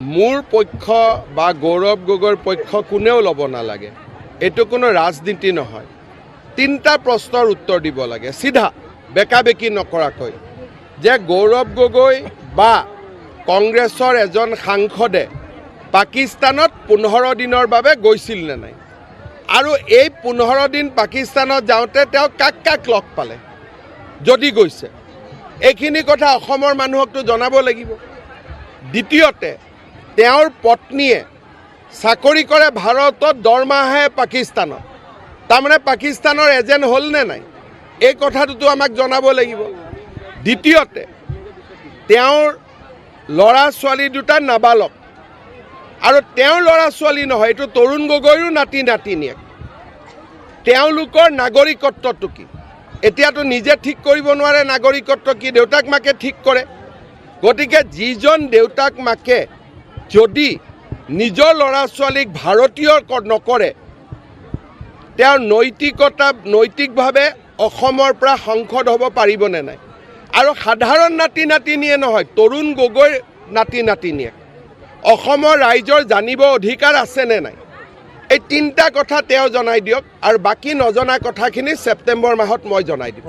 মোৰ পক্ষ বা গৌৰৱ গগৈৰ পক্ষ কোনেও ল'ব নালাগে। এইটো কোনো ৰাজনীতি নহয়। তিনিটা প্ৰশ্নৰ উত্তৰ দিব লাগে চিধা বেকা বেকি নকৰাকৈ, যে গৌৰৱ গগৈ বা কংগ্ৰেছৰ এজন সাংসদে পাকিস্তানত 15 দিনৰ বাবে গৈছিল নে নাই, আৰু এই 15 দিন পাকিস্তানত যাওঁতে তেওঁ কাক কাক লগ পালে, যদি গৈছে এইখিনি কথা অসমৰ মানুহকতো জনাব লাগিব। দ্বিতীয়তে, তেওঁৰ পত্নীয়ে চাকৰি কৰে ভাৰতত, দৰমহাহে পাকিস্তানত, তাৰমানে পাকিস্তানৰ এজেণ্ট হ'ল নে নাই, এই কথাটোতো আমাক জনাব লাগিব। দ্বিতীয়তে, তেওঁৰ ল'ৰা ছোৱালী দুটা নাবালক, আৰু তেওঁৰ ল'ৰা ছোৱালী নহয়, এইটো তৰুণ গগৈৰো নাতি নাতিনীয়েক, তেওঁলোকৰ নাগৰিকত্বটো কি? এতিয়াতো নিজে ঠিক কৰিব নোৱাৰে নাগৰিকত্ব কি, দেউতাক মাকে ঠিক কৰে। গতিকে যিজন দেউতাক মাকে যদি নিজৰ ল'ৰা ছোৱালীক ভাৰতীয় নকৰে, তেওঁৰ নৈতিকভাৱে অসমৰ পৰা সাংসদ হ'ব পাৰিবনে নাই? আৰু সাধাৰণ নাতি নাতিনীয়ে নহয়, তৰুণ গগৈৰ নাতি নাতিনীয়ে অসমৰ ৰাইজৰ জানিব অধিকাৰ আছেনে নাই? এই তিনিটা কথা তেওঁ জনাই দিয়ক, আৰু বাকী নজনা কথাখিনি ছেপ্টেম্বৰ মাহত মই জনাই দিম।